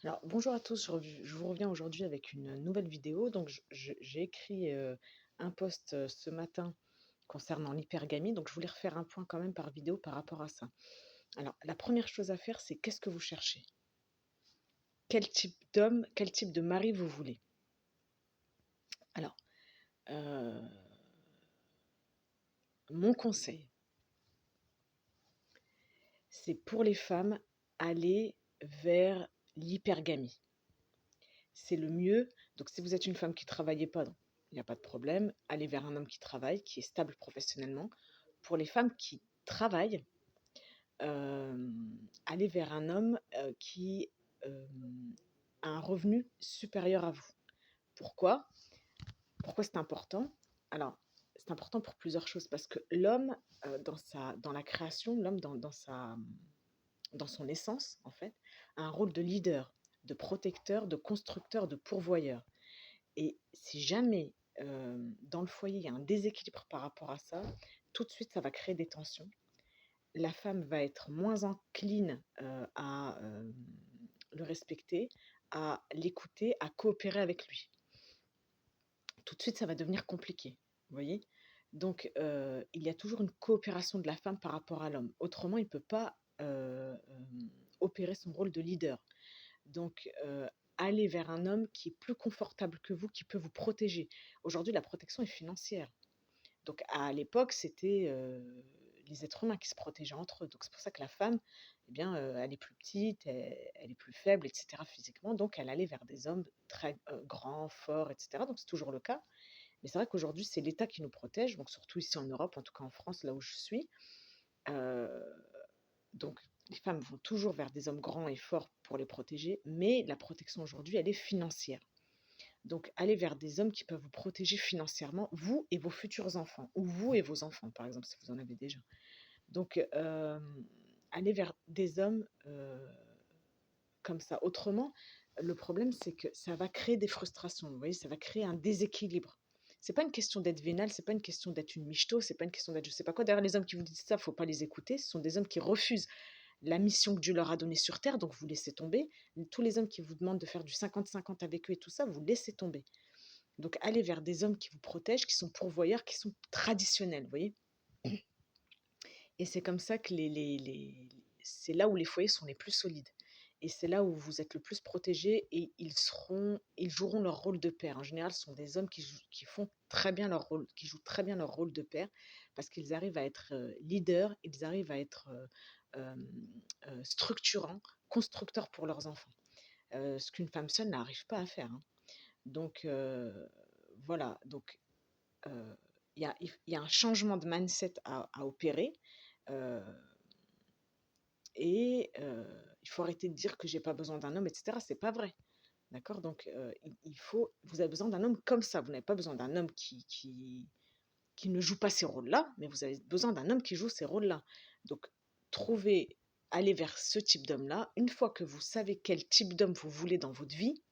Alors, bonjour à tous, je vous reviens aujourd'hui avec une nouvelle vidéo. Donc, j'ai écrit un post ce matin concernant l'hypergamie. Donc, je voulais refaire un point quand même par vidéo par rapport à ça. Alors, la première chose à faire, c'est qu'est-ce que vous cherchez? Quel type d'homme, quel type de mari vous voulez? Alors, euh, mon conseil, c'est pour les femmes, aller vers l'hypergamie. C'est le mieux. Donc, si vous êtes une femme qui ne travaillait pas, il n'y a pas de problème. Allez vers un homme qui travaille, qui est stable professionnellement. Pour les femmes qui travaillent, euh, allez vers un homme qui euh, a un revenu supérieur à vous. Pourquoi? Pourquoi c'est important? Alors, c'est important pour plusieurs choses, parce que l'homme, dans la création, l'homme dans son essence, en fait, a un rôle de leader, de protecteur, de constructeur, de pourvoyeur. Et si jamais dans le foyer, il y a un déséquilibre par rapport à ça, tout de suite, ça va créer des tensions. La femme va être moins encline à le respecter, à l'écouter, à coopérer avec lui. Tout de suite, ça va devenir compliqué. Vous voyez? Donc, il y a toujours une coopération de la femme par rapport à l'homme. Autrement, il ne peut pas opérer son rôle de leader. Donc, aller vers un homme qui est plus confortable que vous, qui peut vous protéger. Aujourd'hui, la protection est financière. Donc, à l'époque, c'était les êtres humains qui se protégeaient entre eux. Donc, c'est pour ça que la femme, eh bien, elle est plus petite, elle est plus faible, etc. physiquement. Donc, elle allait vers des hommes très grands, forts, etc. Donc, c'est toujours le cas. Mais c'est vrai qu'aujourd'hui, c'est l'État qui nous protège. Donc, surtout ici en Europe, en tout cas en France, là où je suis. Euh, donc, les femmes vont toujours vers des hommes grands et forts pour les protéger. Mais la protection aujourd'hui, elle est financière. Donc, allez vers des hommes qui peuvent vous protéger financièrement, vous et vos futurs enfants, ou vous et vos enfants, par exemple, si vous en avez déjà. Donc, allez vers des hommes comme ça. Autrement, le problème, c'est que ça va créer des frustrations, vous voyez, ça va créer un déséquilibre. C'est pas une question d'être vénal, c'est pas une question d'être une michto, c'est pas une question d'être je sais pas quoi. D'ailleurs, les hommes qui vous disent ça, faut pas les écouter. Ce sont des hommes qui refusent la mission que Dieu leur a donnée sur terre, donc vous laissez tomber. Tous les hommes qui vous demandent de faire du 50-50 avec eux et tout ça, vous laissez tomber. Donc, allez vers des hommes qui vous protègent, qui sont pourvoyeurs, qui sont traditionnels, vous voyez. Et c'est comme ça que c'est là où les foyers sont les plus solides. Et c'est là où vous êtes le plus protégés et ils joueront leur rôle de père. En général, ce sont des hommes qui font très bien leur rôle, qui jouent très bien leur rôle de père parce qu'ils arrivent à être leaders, ils arrivent à être euh, structurants, constructeurs pour leurs enfants. Ce qu'une femme seule n'arrive pas à faire, hein. Donc, voilà. Donc, euh, il y a un changement de mindset à opérer. euh, et il faut arrêter de dire que j'ai pas besoin d'un homme, etc. C'est pas vrai. D'accord? Donc, vous avez besoin d'un homme comme ça. Vous n'avez pas besoin d'un homme qui ne joue pas ces rôles-là, mais vous avez besoin d'un homme qui joue ces rôles-là. Donc, trouvez, allez vers ce type d'homme-là. Une fois que vous savez quel type d'homme vous voulez dans votre vie,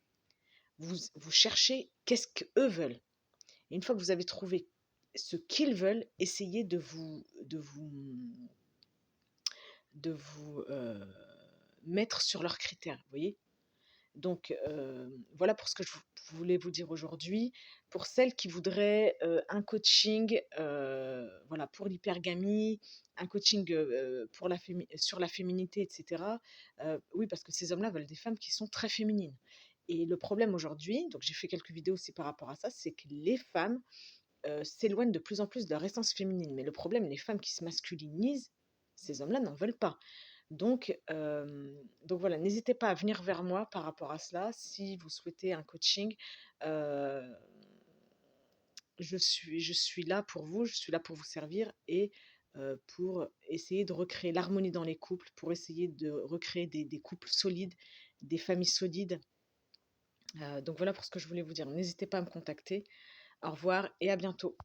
vous cherchez qu'est-ce qu'eux veulent. Et une fois que vous avez trouvé ce qu'ils veulent, essayez de vous mettre sur leurs critères, vous voyez. Donc, voilà pour ce que je voulais vous dire aujourd'hui. Pour celles qui voudraient un coaching voilà, pour l'hypergamie, un coaching pour sur la féminité, etc. Oui, parce que ces hommes-là veulent des femmes qui sont très féminines. Et le problème aujourd'hui, donc j'ai fait quelques vidéos aussi par rapport à ça, c'est que les femmes s'éloignent de plus en plus de leur essence féminine. Mais le problème, les femmes qui se masculinisent, ces hommes-là n'en veulent pas. Donc voilà, n'hésitez pas à venir vers moi par rapport à cela. Si vous souhaitez un coaching, euh, je suis là pour vous, je suis là pour vous servir et pour essayer de recréer l'harmonie dans les couples, pour essayer de recréer des couples solides, des familles solides. Donc voilà pour ce que je voulais vous dire. N'hésitez pas à me contacter. Au revoir et à bientôt.